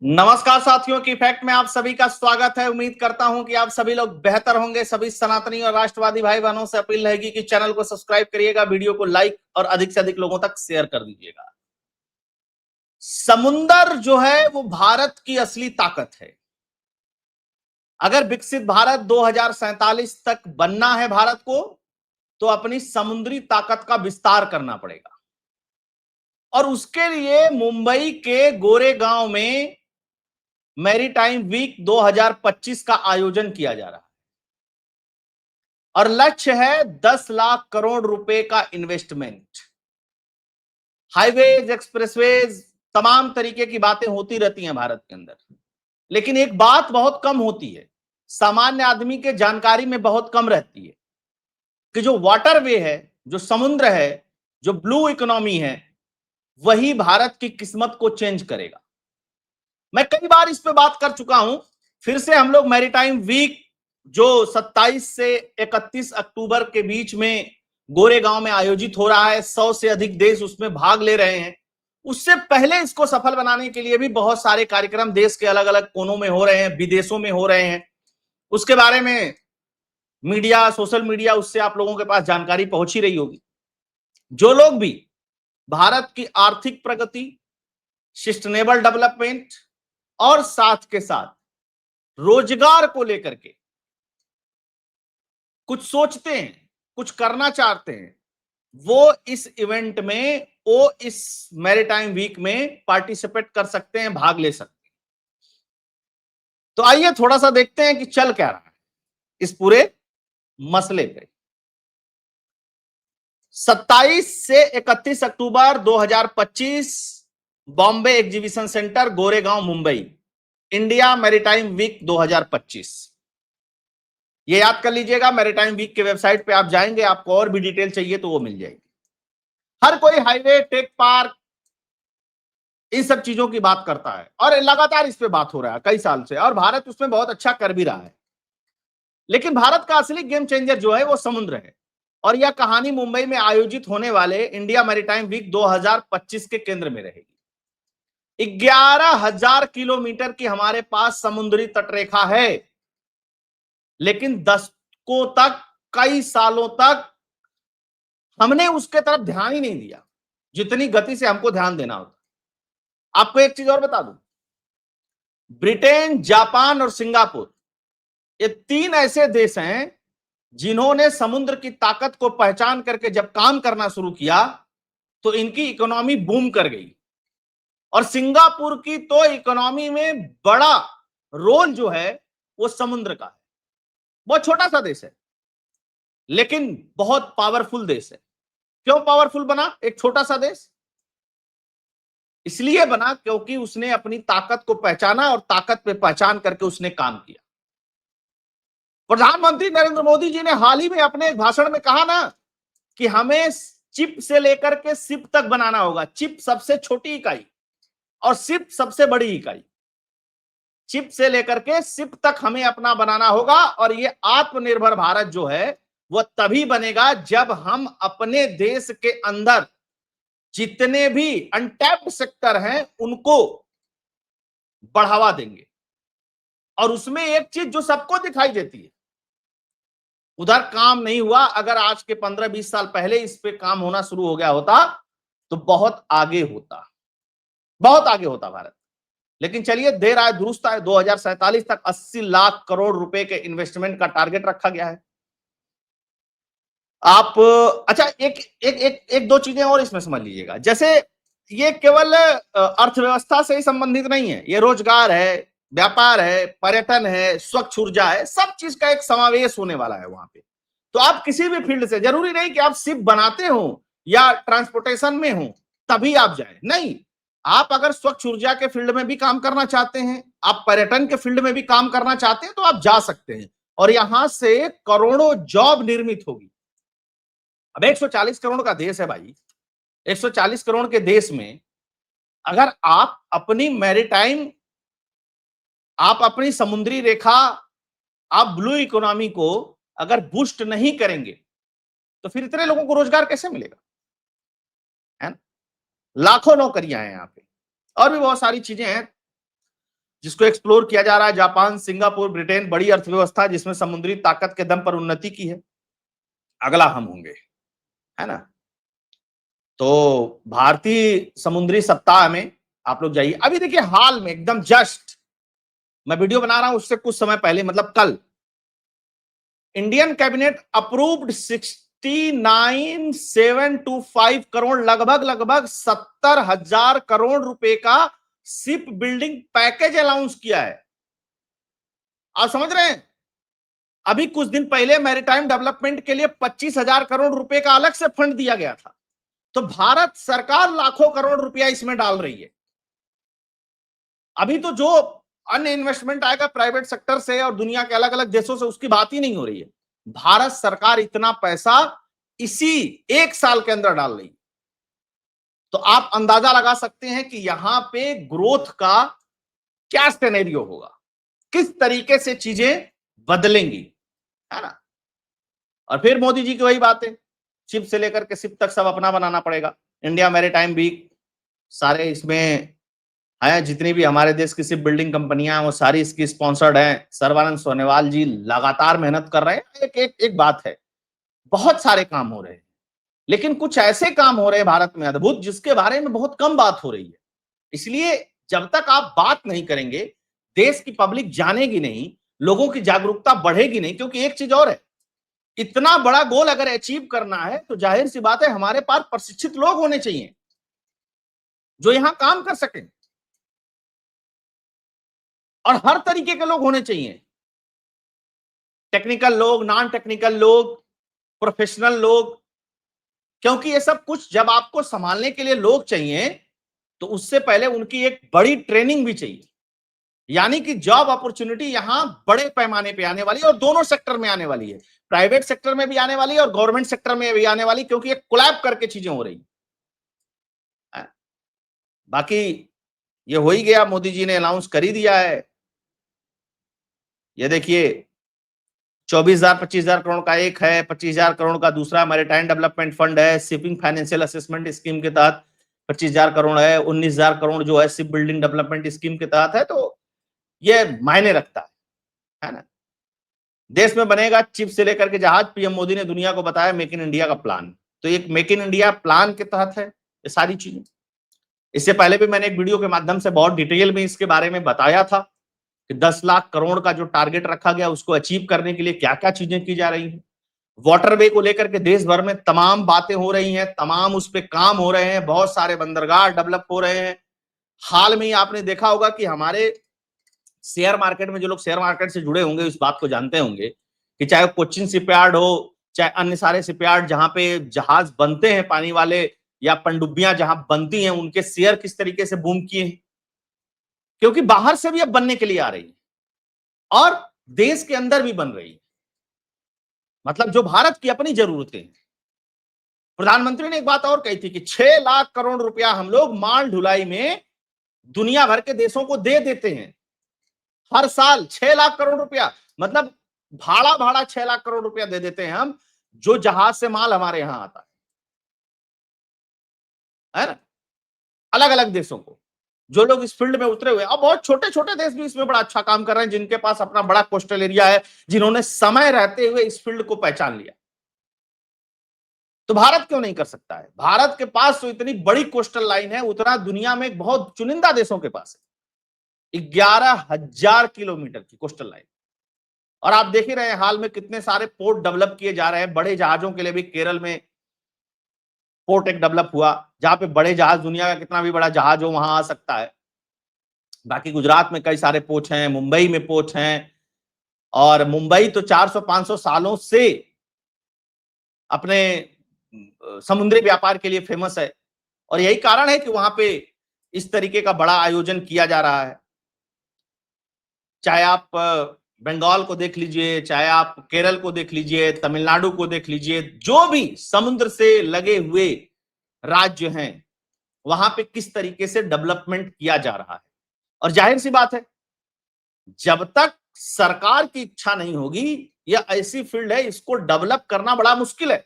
नमस्कार साथियों की फैक्ट में आप सभी का स्वागत है। उम्मीद करता हूं कि आप सभी लोग बेहतर होंगे। सभी सनातनी और राष्ट्रवादी भाई बहनों से अपील रहेगी कि चैनल को सब्सक्राइब करिएगा, वीडियो को लाइक और अधिक से अधिक लोगों तक शेयर कर दीजिएगा। समुंदर जो है वो भारत की असली ताकत है। अगर विकसित भारत 2047 तक बनना है भारत को, तो अपनी समुद्री ताकत का विस्तार करना पड़ेगा। और उसके लिए मुंबई के गोरेगांव में मैरीटाइम वीक 2025 का आयोजन किया जा रहा है और लक्ष्य है 10 लाख करोड़ रुपए का इन्वेस्टमेंट। हाईवेज, एक्सप्रेसवेज, तमाम तरीके की बातें होती रहती हैं भारत के अंदर, लेकिन एक बात बहुत कम होती है, सामान्य आदमी के जानकारी में बहुत कम रहती है कि जो वाटरवे है, जो समुद्र है, जो ब्लू इकोनॉमी है, वही भारत की किस्मत को चेंज करेगा। मैं कई बार इस पे बात कर चुका हूं। फिर से हम लोग मैरीटाइम वीक जो 27 से 31 अक्टूबर के बीच में गोरेगांव में आयोजित हो रहा है, 100 से अधिक देश उसमें भाग ले रहे हैं। उससे पहले इसको सफल बनाने के लिए भी बहुत सारे कार्यक्रम देश के अलग अलग कोनों में हो रहे हैं, विदेशों में हो रहे हैं। उसके बारे में मीडिया, सोशल मीडिया, उससे आप लोगों के पास जानकारी पहुंच ही रही होगी। जो लोग भी भारत की आर्थिक प्रगति, सस्टेनेबल डेवलपमेंट और साथ के साथ रोजगार को लेकर के कुछ सोचते हैं, कुछ करना चाहते हैं, वो इस इवेंट में, वो इस मैरीटाइम वीक में पार्टिसिपेट कर सकते हैं, भाग ले सकते हैं। तो आइए थोड़ा सा देखते हैं कि चल क्या रहा है इस पूरे मसले पे। 27 से 31 October 2025 Bombay exhibition centre, Goregaon, Mumbai, India maritime week 2025। ये याद कर लीजिएगा, मैरीटाइम वीक के वेबसाइट पे आप जाएंगे, आपको और भी डिटेल चाहिए तो वो मिल जाएगी। हर कोई हाईवे, टेक पार्क, इन सब चीजों की बात करता है और लगातार इस पे बात हो रहा है कई साल से, और भारत उसमें बहुत अच्छा कर भी रहा है। लेकिन भारत का असली गेम चेंजर जो है वो समुद्र है, और यह कहानी मुंबई में आयोजित होने वाले इंडिया मैरीटाइम वीक 2025 के केंद्र में रहेगी। 11,000 किलोमीटर की हमारे पास समुद्री तटरेखा है, लेकिन दशकों तक, कई सालों तक हमने उसके तरफ ध्यान ही नहीं दिया जितनी गति से हमको ध्यान देना होता। आपको एक चीज और बता दूं, ब्रिटेन, जापान और सिंगापुर, ये तीन ऐसे देश हैं जिन्होंने समुद्र की ताकत को पहचान करके जब काम करना शुरू किया तो इनकी इकोनॉमी बूम कर गई। और सिंगापुर की तो इकोनॉमी में बड़ा रोल जो है वो समुद्र का है। बहुत छोटा सा देश है, लेकिन बहुत पावरफुल देश है। क्यों पावरफुल बना एक छोटा सा देश? इसलिए बना क्योंकि उसने अपनी ताकत को पहचाना और ताकत पे पहचान करके उसने काम किया। प्रधानमंत्री नरेंद्र मोदी जी ने हाल ही में अपने एक भाषण में कहा ना कि हमें चिप से लेकर के सिप तक बनाना होगा। चिप सबसे छोटी इकाई और सिप सबसे बड़ी इकाई। चिप से लेकर के सिप तक हमें अपना बनाना होगा, और ये आत्मनिर्भर भारत जो है वह तभी बनेगा जब हम अपने देश के अंदर जितने भी अनटैप्ड सेक्टर हैं उनको बढ़ावा देंगे। और उसमें एक चीज जो सबको दिखाई देती है, उधर काम नहीं हुआ। अगर आज के 15-20 साल पहले इस पे काम होना शुरू हो गया होता तो बहुत आगे होता, बहुत आगे होता भारत। लेकिन चलिए, देर आए दुरुस्त आए, 2047 तक 80 लाख करोड़ रुपए के इन्वेस्टमेंट का टारगेट रखा गया है। आप अच्छा, एक एक एक एक दो चीजें और इसमें समझ लीजिएगा। जैसे ये केवल अर्थव्यवस्था से ही संबंधित नहीं है, ये रोजगार है, व्यापार है, पर्यटन है, स्वच्छ ऊर्जा है, सब चीज का एक समावेश होने वाला है वहां पे। तो आप किसी भी फील्ड से, जरूरी नहीं कि आप सिर्फ बनाते हो या ट्रांसपोर्टेशन में हो तभी आप जाए, नहीं। आप अगर स्वच्छ ऊर्जा के फील्ड में भी काम करना चाहते हैं, आप पर्यटन के फील्ड में भी काम करना चाहते हैं, तो आप जा सकते हैं और यहां से करोड़ों जॉब निर्मित होगी। अब 140 करोड़ का देश है भाई, 140 करोड़ के देश में अगर आप अपनी मैरीटाइम, आप अपनी समुद्री रेखा, आप ब्लू इकोनॉमी को अगर बूस्ट नहीं करेंगे तो फिर इतने लोगों को रोजगार कैसे मिलेगा? है ना? लाखों नौकरियां हैं यहाँ पे, और भी बहुत सारी चीजें हैं। जिसको एक्सप्लोर किया जा रहा है। जापान, सिंगापुर, ब्रिटेन, बड़ी अर्थव्यवस्था जिसमें समुद्री ताकत के दम पर उन्नति की है। अगला हम होंगे, है ना। तो भारतीय समुद्री सप्ताह में आप लोग जाइए। अभी देखिए हाल में एकदम जस्ट मैं वीडियो बना रहा हूं, उससे कुछ समय पहले मतलब कल इंडियन कैबिनेट अप्रूव्ड 69,725 करोड़, लगभग 70,000 करोड़ रुपए का शिप बिल्डिंग पैकेज अनाउंस किया है। आप समझ रहे हैं, अभी कुछ दिन पहले मैरीटाइम डेवलपमेंट के लिए 25,000 करोड़ रुपए का अलग से फंड दिया गया था। तो भारत सरकार लाखों करोड़ रुपया इसमें डाल रही है। अभी तो जो अन्य इन्वेस्टमेंट आएगा प्राइवेट सेक्टर से और दुनिया के अलग अलग देशों से, उसकी बात ही नहीं हो रही है। भारत सरकार इतना पैसा इसी एक साल के अंदर डाल रही है। तो आप अंदाजा लगा सकते हैं कि यहां पे ग्रोथ का क्या सिनेरियो होगा, किस तरीके से चीजें बदलेंगी, है ना। और फिर मोदी जी की वही बातें, चिप से लेकर के सिप तक सब अपना बनाना पड़ेगा। इंडिया मैरीटाइम वीक, सारे इसमें है, जितनी भी हमारे देश की शिप बिल्डिंग कंपनियां हैं वो सारी इसकी स्पॉन्सर्ड हैं। सर्बानंद सोनोवाल जी लगातार मेहनत कर रहे हैं। एक बात है, बहुत सारे काम हो रहे हैं, लेकिन कुछ ऐसे काम हो रहे हैं भारत में अद्भुत, जिसके बारे में बहुत कम बात हो रही है। इसलिए जब तक आप बात नहीं करेंगे, देश की पब्लिक जानेगी नहीं, लोगों की जागरूकता बढ़ेगी नहीं। क्योंकि एक चीज और है, इतना बड़ा गोल अगर अचीव करना है तो जाहिर सी बात है हमारे पास प्रशिक्षित लोग होने चाहिए जो यहां काम कर सकें, और हर तरीके के लोग होने चाहिए। टेक्निकल लोग, नॉन टेक्निकल लोग, प्रोफेशनल लोग। क्योंकि ये सब कुछ जब आपको संभालने के लिए लोग चाहिए तो उससे पहले उनकी एक बड़ी ट्रेनिंग भी चाहिए। यानी कि जॉब अपॉर्चुनिटी यहां बड़े पैमाने पे आने वाली है, और दोनों सेक्टर में आने वाली है। प्राइवेट सेक्टर में भी आने वाली है और गवर्नमेंट सेक्टर में भी आने वाली, क्योंकि ये कोलैब करके चीजें हो रही है। बाकी ये हो ही गया, मोदी जी ने अनाउंस कर ही दिया है। ये देखिए 24,000 25,000 करोड़ का एक है, 25,000 करोड़ का दूसरा मैरीटाइम डेवलपमेंट फंड है। शिपिंग फाइनेंशियल असेसमेंट स्कीम के तहत 25,000 करोड़ है। 19,000 करोड़ जो है शिप बिल्डिंग डेवलपमेंट स्कीम के तहत है। तो ये मायने रखता है ना। देश में बनेगा चिप से लेकर के जहाज। पीएम मोदी ने दुनिया को बताया मेक इन इंडिया का प्लान। तो एक मेक इन इंडिया प्लान के तहत है ये सारी चीजें। इससे पहले भी मैंने एक वीडियो के माध्यम से बहुत डिटेल में इसके बारे में बताया था कि 10 लाख करोड़ का जो टारगेट रखा गया उसको अचीव करने के लिए क्या क्या चीजें की जा रही हैं। वाटरवे को लेकर के देश भर में तमाम बातें हो रही हैं, तमाम उस पर काम हो रहे हैं, बहुत सारे बंदरगाह डेवलप हो रहे हैं। हाल में ही आपने देखा होगा कि हमारे शेयर मार्केट में, जो लोग शेयर मार्केट से जुड़े होंगे इस बात को जानते होंगे कि चाहे कोचिन शिपयार्ड हो, चाहे अन्य सारे शिपयार्ड जहां पे जहाज बनते हैं पानी वाले, या पनडुब्बियां जहां बनती हैं, उनके शेयर किस तरीके से बूम किए हैं। क्योंकि बाहर से भी अब बनने के लिए आ रही है और देश के अंदर भी बन रही है। मतलब जो भारत की अपनी जरूरतें हैं। प्रधानमंत्री ने एक बात और कही थी कि 6 लाख करोड़ रुपया हम लोग माल ढुलाई में दुनिया भर के देशों को दे देते हैं हर साल। 6 लाख करोड़ रुपया, मतलब भाड़ा भाड़ा 6 लाख करोड़ रुपया दे देते हैं हम, जो जहाज से माल हमारे यहां आता है ना, अलग अलग देशों को, जो लोग इस फील्ड में उतरे हुए हैं। और बहुत छोटे छोटे देश भी इसमें बड़ा अच्छा काम कर रहे हैं, जिनके पास अपना बड़ा कोस्टल एरिया है, जिन्होंने समय रहते हुए इस फील्ड को पहचान लिया। तो भारत क्यों नहीं कर सकता है? भारत के पास तो इतनी बड़ी कोस्टल लाइन है, उतना दुनिया में बहुत चुनिंदा देशों के पास है। 11,000 किलोमीटर की कोस्टल लाइन। और आप देख ही रहे हैं हाल में कितने सारे पोर्ट डेवलप किए जा रहे हैं बड़े जहाजों के लिए भी। केरल में पोर्ट एक डेवलप हुआ जहां पे बड़े जहाज, दुनिया का कितना भी बड़ा जहाज हो वहां आ सकता है। बाकी गुजरात में कई सारे पोर्ट हैं, मुंबई में पोर्ट हैं। और मुंबई तो 400-500 सालों से अपने समुद्री व्यापार के लिए फेमस है, और यही कारण है कि वहां पे इस तरीके का बड़ा आयोजन किया जा रहा है। चाहे आप बंगाल को देख लीजिए, चाहे आप केरल को देख लीजिए, तमिलनाडु को देख लीजिए, जो भी समुद्र से लगे हुए राज्य हैं वहां पे किस तरीके से डेवलपमेंट किया जा रहा है। और जाहिर सी बात है, जब तक सरकार की इच्छा नहीं होगी, यह ऐसी फील्ड है, इसको डेवलप करना बड़ा मुश्किल है।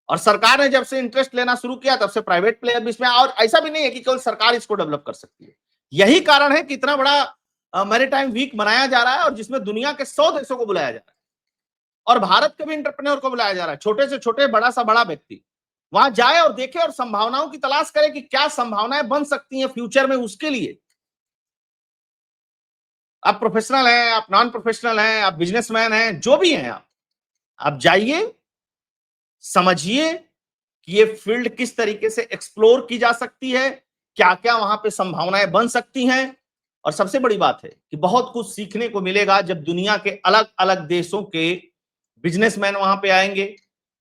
और सरकार ने जब से इंटरेस्ट लेना शुरू किया तब से प्राइवेट प्लेयर भी इसमें, और ऐसा भी नहीं है कि केवल सरकार इसको डेवलप कर सकती है। यही कारण है कि इतना बड़ा मैरीटाइम वीक मनाया जा रहा है और जिसमें दुनिया के 100 देशों को बुलाया जा रहा है और भारत के भी इंटरप्रेन्योर को बुलाया जा रहा है, छोटे से छोटे, बड़ा सा बड़ा व्यक्ति वहां जाए और देखे और संभावनाओं की तलाश करे कि क्या संभावनाएं बन सकती हैं फ्यूचर में उसके लिए। आप प्रोफेशनल हैं, आप नॉन प्रोफेशनल हैं, आप बिजनेसमैन हैं, जो भी हैं आप जाइए, समझिए कि ये फील्ड किस तरीके से एक्सप्लोर की जा सकती है, क्या क्या वहां पे संभावनाएं बन सकती हैं। और सबसे बड़ी बात है कि बहुत कुछ सीखने को मिलेगा जब दुनिया के अलग अलग देशों के बिजनेसमैन वहां पे आएंगे,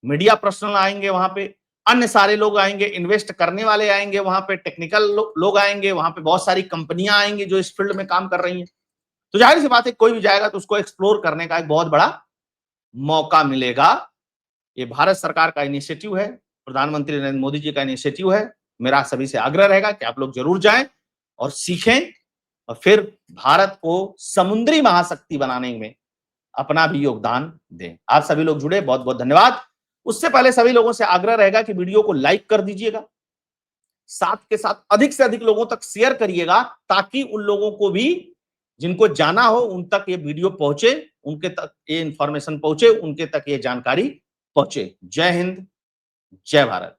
मीडिया पर्सनल आएंगे, वहां पे अन्य सारे लोग आएंगे, इन्वेस्ट करने वाले आएंगे, वहां पे टेक्निकल लोग आएंगे, वहां पे बहुत सारी कंपनियां आएंगी जो इस फील्ड में काम कर रही हैं। तो जाहिर सी बात है कोई भी जाएगा तो उसको एक्सप्लोर करने का एक बहुत बड़ा मौका मिलेगा। ये भारत सरकार का इनिशिएटिव है, प्रधानमंत्री नरेंद्र मोदी जी का इनिशिएटिव है। मेरा सभी से आग्रह रहेगा कि आप लोग जरूर जाएं और सीखें और फिर भारत को समुद्री महाशक्ति बनाने में अपना भी योगदान दें। आप सभी लोग जुड़े, बहुत बहुत धन्यवाद। उससे पहले सभी लोगों से आग्रह रहेगा कि वीडियो को लाइक कर दीजिएगा, साथ के साथ अधिक से अधिक लोगों तक शेयर करिएगा ताकि उन लोगों को भी जिनको जाना हो उन तक ये वीडियो पहुंचे, उनके तक ये इंफॉर्मेशन पहुंचे, उनके तक ये जानकारी पहुंचे। जय हिंद, जय भारत।